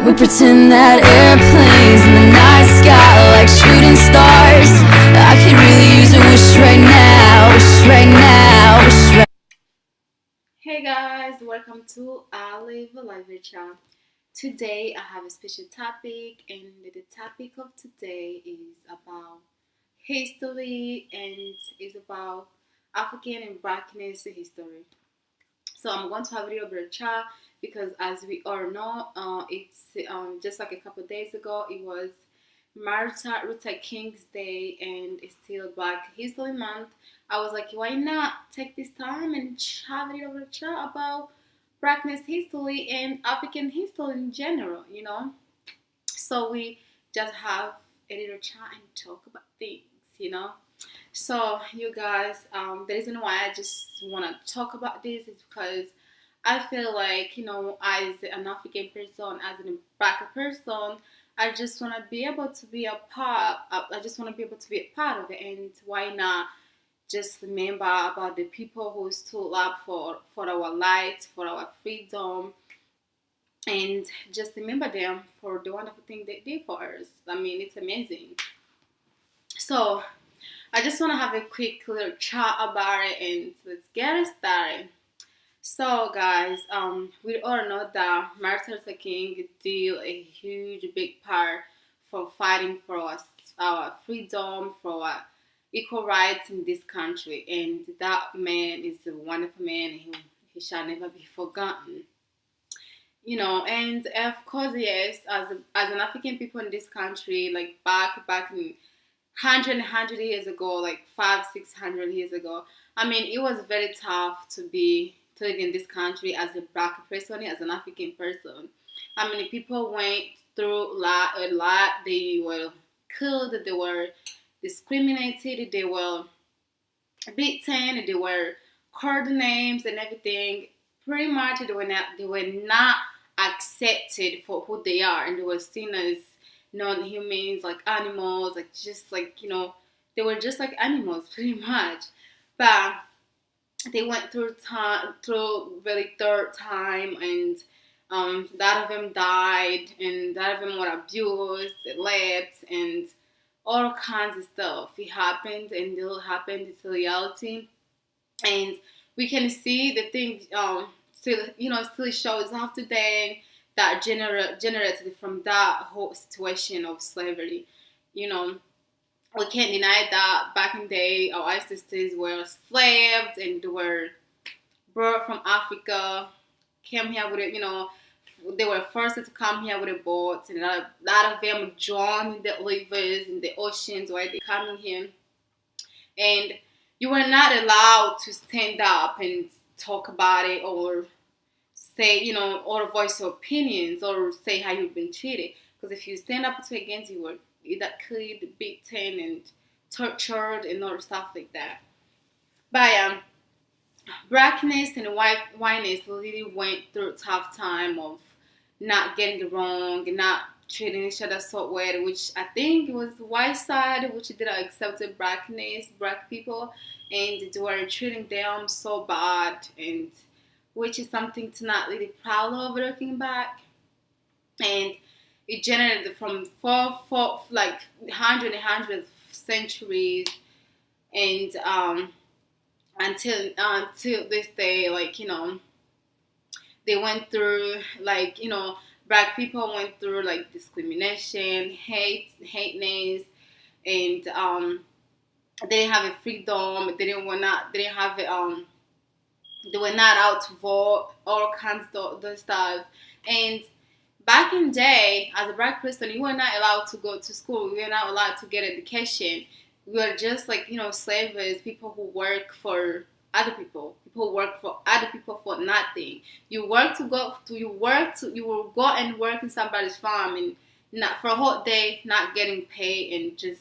We pretend that airplanes in the night sky like shooting stars. I could really use a wish right now, wish right now, wish right. Hey guys, welcome to OliveOllichat. Today I have a special topic, and the topic of today is about history and is about African and Blackness history. So I'm going to have a little bit of chat because, as we all know, it's just like a couple of days ago. It was Martin Luther King's Day, and it's still Black History Month. I was like, why not take this time and have a little bit of chat about Blackness history and African history in general, So we just have a little chat and talk about things. So, you guys, the reason why I just want to talk about this is because I feel like, as an African person, as a Black person, I just want to be able to be a part. I just want to be able to be a part of it, and why not just remember about the people who stood up for our rights, for our freedom, and just remember them for the wonderful thing they did for us. I mean, it's amazing. So I just want to have a quick little chat about it, and let's get it started. So, guys, we all know that Martin Luther King did a huge, big part for fighting for us, our freedom, for our equal rights in this country, and that man is a wonderful man. He shall never be forgotten. And of course, yes, as an African people in this country, like back in hundred years ago, like 500-600 years ago. I mean, it was very tough to live in this country as a Black person, as an African person. I mean, people went through a lot. They were killed. They were discriminated. They were beaten. They were called names and everything. Pretty much, they were not accepted for who they are, and they were seen as non-humans, like animals, like just like they were just like animals, pretty much. But they went through really third time, and a lot of them died, and a lot of them were abused, left, and all kinds of stuff. It happened, and it will happen. It's a reality, and we can see the thing still shows up today that generated from that whole situation of slavery. You know, we can't deny that back in the day our ancestors were enslaved and they were brought from Africa, came here with they were forced to come here with a boat, and a lot of them drowned in the rivers in the oceans while they coming here, and you were not allowed to stand up and talk about it, or say, or voice your opinions, or say how you've been treated. Because if you stand up to against, you were either killed, beaten, and tortured, and other stuff like that. But Blackness and whiteness really went through a tough time of not getting it wrong and not treating each other so well, which I think it was the white side which didn't accept the black people, and they were treating them so bad, and which is something to not really proud of looking back. And it generated from four like hundred centuries, and until this day, like they went through, like Black people went through like discrimination, hateness, and they didn't have a freedom. They didn't have they were not out to vote, all kinds of those stuff. And back in the day, as a Black person, you were not allowed to go to school. You were not allowed to get education. We were just like slaves, people who work for other people. People who work for other people for nothing. You will go and work in somebody's farm, and not for a whole day, not getting paid, and just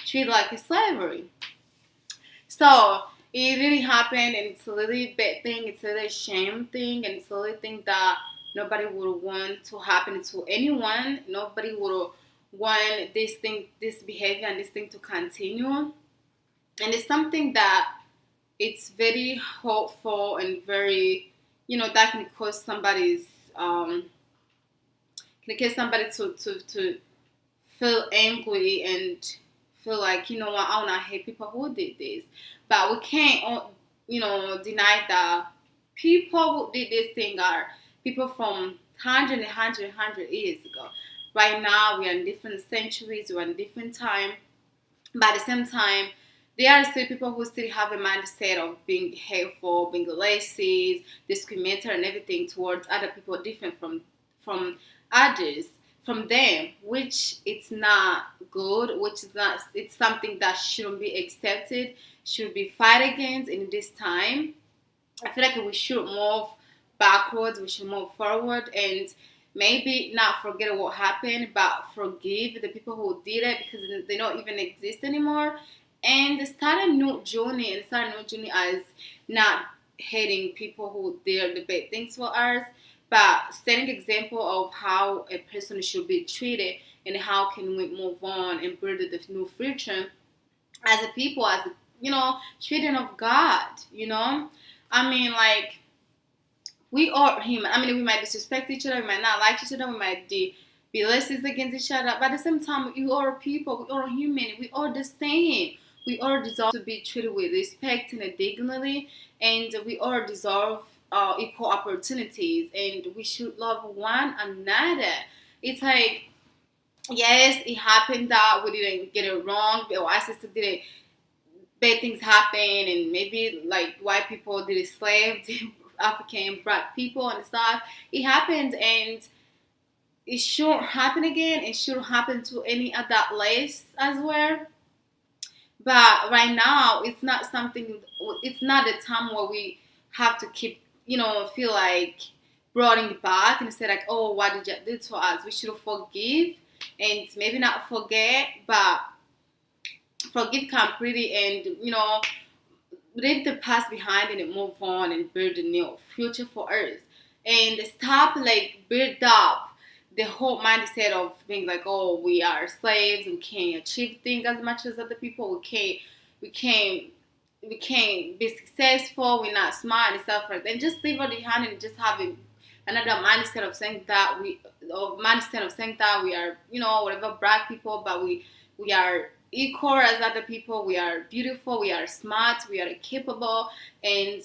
treated like a slavery. So it really happened, and it's a really bad thing. It's a really shame thing, and it's a really thing that nobody would want to happen to anyone. Nobody would want this behavior, and this thing to continue. And it's something that it's very hurtful and very, that can cause somebody's because somebody to feel angry and feel like, you know what, I wanna hate people who did this. But we can't, deny that people who did this thing are people from hundred years ago. Right now, we are in different centuries, we're in different time. But at the same time, there are still people who still have a mindset of being hateful, being lazy, discriminatory, and everything towards other people different from others, from them, which it's not good, which is not, it's something that shouldn't be accepted, should be fight against in this time. I feel like we should move backwards, we should move forward, and maybe not forget what happened, but forgive the people who did it because they don't even exist anymore. And start a new journey, as not hating people who did the bad things for us, but setting example of how a person should be treated and how can we move on and build the new future as a people, as children of God. I mean, like, we are human. I mean, we might disrespect each other, we might not like each other, we might be racist against each other, but at the same time, we are people, we are human, we are the same. We all deserve to be treated with respect and dignity, and we all deserve equal opportunities, and we should love one another. It's like, yes, it happened that we didn't get it wrong, or our sister didn't, bad things happen, and maybe like white people did it, slaves, African black people and stuff. It happened, and it shouldn't happen again. It shouldn't happen to any other place as well. But right now, it's not something. It's not a time where we have to keep, feel like bringing it back and say like, oh, what did you do to us? We should forgive and maybe not forget, but forgive completely, and leave the past behind and move on and build a new future for us. And stop like build up the whole mindset of being like, oh, we are slaves, we can't achieve things as much as other people, we can't we can't be successful, we're not smart and stuff like that. And just leave it behind and just have another mindset of saying that we are, whatever black people, but we are equal as other people, we are beautiful, we are smart, we are capable, and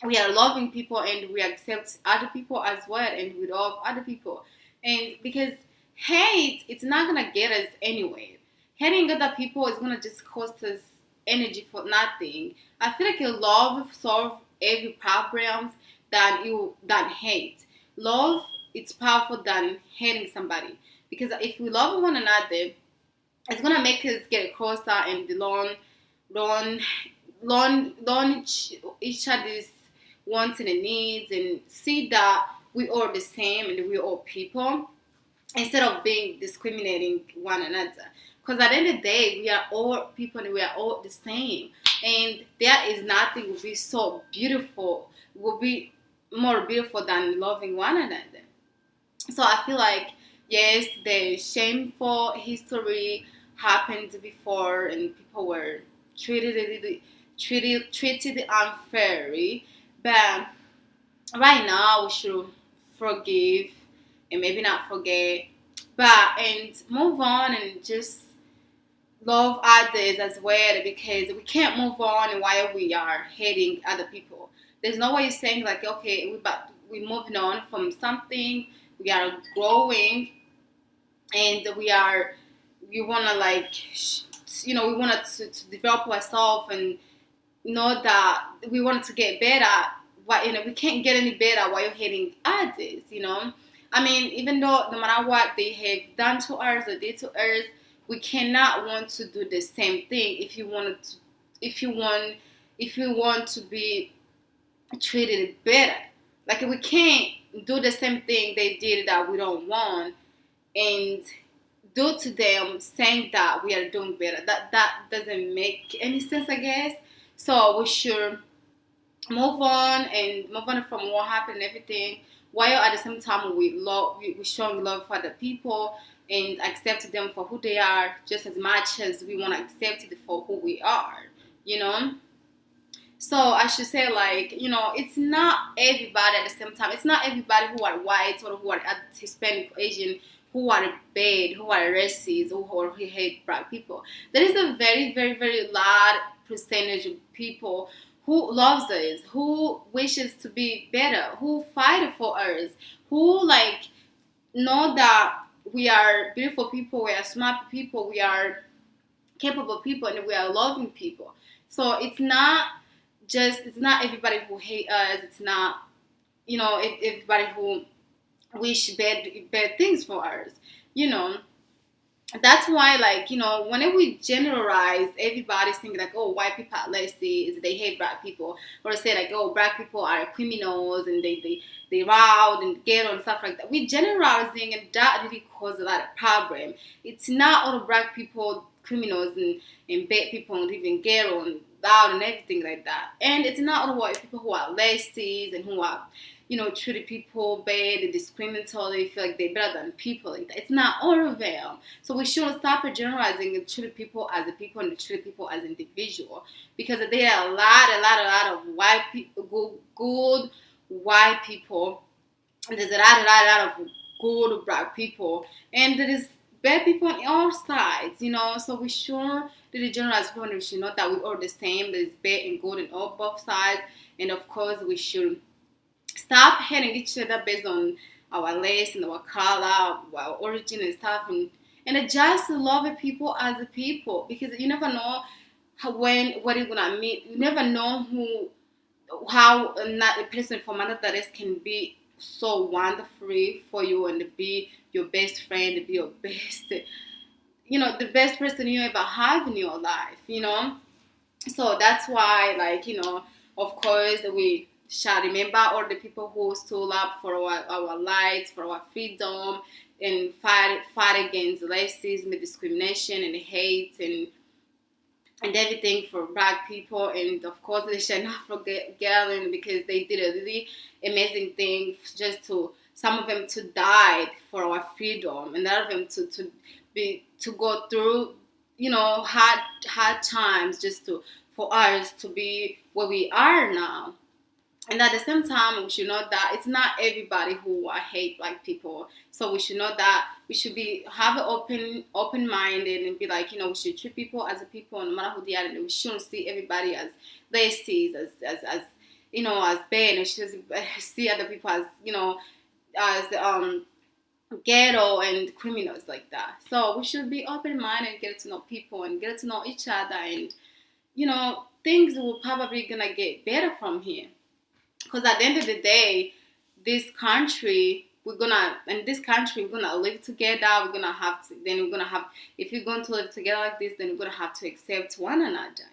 we are loving people, and we accept other people as well, and we love other people. And because hate, it's not gonna get us anywhere. Hating other people is gonna just cost us energy for nothing. I feel like love solve every problem than hate. Love, it's powerful than hating somebody, because if we love one another, it's gonna make us get closer and learn each other's wants and needs, and see that we are the same and we are people, instead of being discriminating one another. Because at the end of the day, we are all people and we are all the same, and there is nothing will be so beautiful, will be more beautiful than loving one another. So I feel like, yes, the shameful history happened before, and people were treated unfairly. But right now, we should forgive and maybe not forget, but and move on and just love others as well, because we can't move on while we are hating other people. There's no way saying like, okay, we're moving on from something, we are growing, and we want to like, we want to develop ourselves and know that we want to get better. But we can't get any better while you're hating others. I mean, even though no matter what they have done to us or did to us, we cannot want to do the same thing. If you want to be treated better, like we can't do the same thing they did that we don't want, and do to them saying that we are doing better. That doesn't make any sense, I guess. So we should move on from what happened and everything, while at the same time we showing love for the people and accept them for who they are, just as much as we want to accept it for who we are. So I should say, like, it's not everybody at the same time. It's not everybody who are white or who are Hispanic, Asian, who are bad, who are racist, or who hate black people. There is a very, very, very large percentage of people who loves us, who wishes to be better, who fight for us, who like know that we are beautiful people, we are smart people, we are capable people, and we are loving people. So it's not everybody who hate us. It's not everybody who wish bad things for us. You know that's why, like, whenever we generalize, everybody think like, oh, white people are lazy, they hate black people, or say like, oh, black people are criminals and they rob and ghetto and stuff like that. We generalizing, and that really causes a lot of problem. It's not all black people criminals and bad people and even ghetto and loud and everything like that. And it's not all white people who are lazy and who are treated people bad, they discriminatory, feel like they're better than people like that. It's not all of them. So we should stop generalizing and treat people as a people and treat people as individual, because there are a lot of white people, good white people, and there's a lot of good black people, and there is bad people on all sides. So we should really generalize people, and we should know that we are the same. There's bad and good in all both sides, and of course we should stop hating each other based on our race and our color, our origin and stuff, and just love people as a people, because you never know what you're gonna meet. You never know how not a person from another race can be so wonderful for you and be your best friend, be your best, the best person you ever have in your life. So that's why, like, of course, we shall remember all the people who stood up for our rights, for our freedom, and fight against racism, discrimination, and hate, and everything for black people. And of course, they shall not forget Galen, because they did a really amazing thing, just to some of them to die for our freedom, and other of them to go through hard times, just for us to be where we are now. And at the same time, we should know that it's not everybody who hate black people. So we should know that we should have an open minded, and be like, we should treat people as a people, no matter who they are, and we shouldn't see everybody as lazy, as bad, and we should see other people as as ghetto and criminals like that. So we should be open minded and get to know people and get to know each other, and things will probably gonna get better from here. Because at the end of the day, we're gonna live together. If we're going to live together like this, then we're gonna have to accept one another.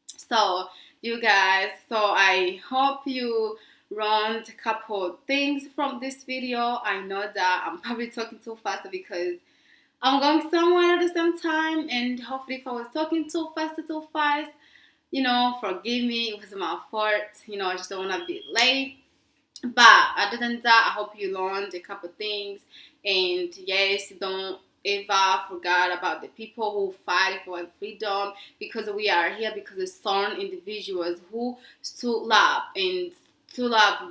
So you guys, so I hope you learned a couple things from this video. I know that I'm probably talking too fast because I'm going somewhere at the same time, and hopefully if I was talking too fast, forgive me. It was my fault. I just don't want to be late. But other than that, I hope you learned a couple things. And yes, don't ever forget about the people who fight for freedom, because we are here because of some individuals who stood up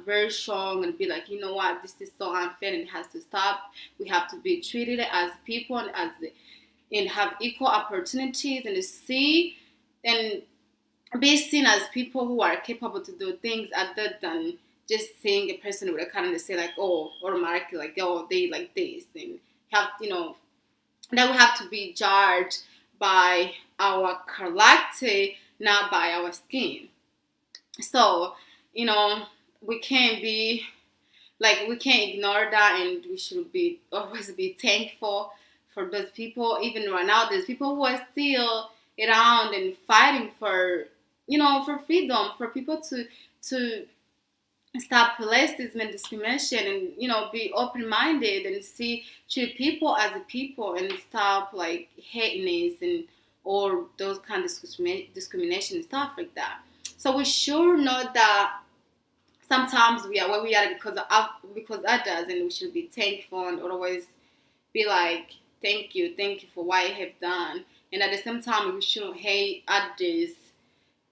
very strong, and be like, you know what, this is so unfair and it has to stop. We have to be treated as people, and have equal opportunities, and to see and be seen as people who are capable to do things, other than just seeing a person with a kind of say like, oh, automatically like, oh, they like this, and that we have to be judged by our character, not by our skin. So we can't be like, we can't ignore that, and we should be always be thankful for those people. Even right now, there's people who are still around and fighting for for freedom, for people to stop racism and discrimination, and be open-minded and treat people as a people, and stop like hatiness and or those kind of discrimination and stuff like that. So we sure know that sometimes we are where we are because others, and we should be thankful, and always be like, thank you for what you have done. And at the same time, we shouldn't hate others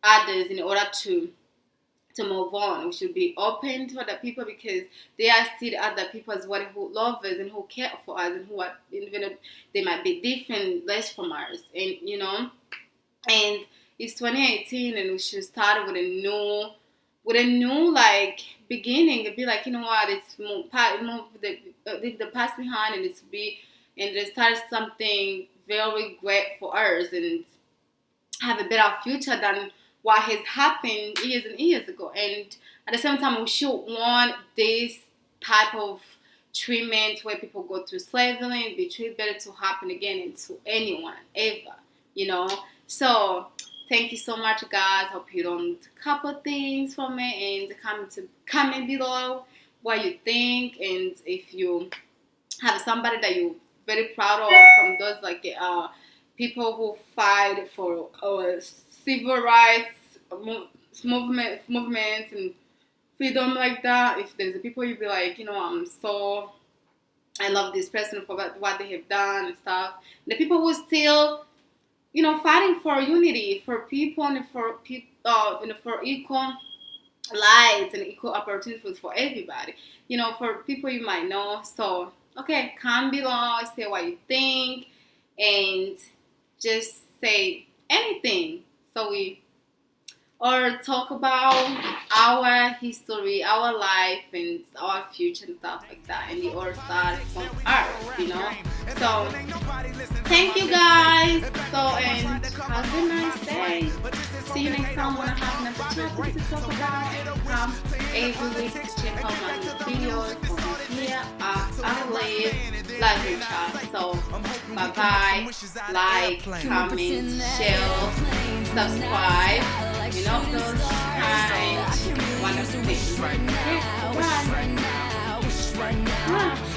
others in order to move on. We should be open to other people because they are still other people as well who love us and who care for us and who are, even if they might be different, less from us, and and it's 2018 and we should start with a new like beginning and be like, you know what, it's leave the past behind and let's start something very great for us and have a better future than what has happened years and years ago. And at the same time, we should want this type of treatment where people go through slavery and be treated better to happen again and to anyone ever. So thank you so much, guys. Hope you learned a couple things from it, and comment below what you think, and if you have somebody that you're very proud of from those like people who fight for civil rights movements and freedom like that. If there's a people you be like, I love this person for what they have done and stuff. The people who still, fighting for unity, for people and for equal rights and equal opportunities for everybody. For people you might know. So, okay, comment below, say what you think, and just say anything. Or talk about our history, our life, and our future and stuff like that. And the all start from Earth, So, thank you guys. And have a nice day. See you next time when I have another topic to talk about. Come every week to check out my new videos over here at OliveOllichat. So, bye bye. Like, comment, share, subscribe. Those kind wonderful things. Okay, bye.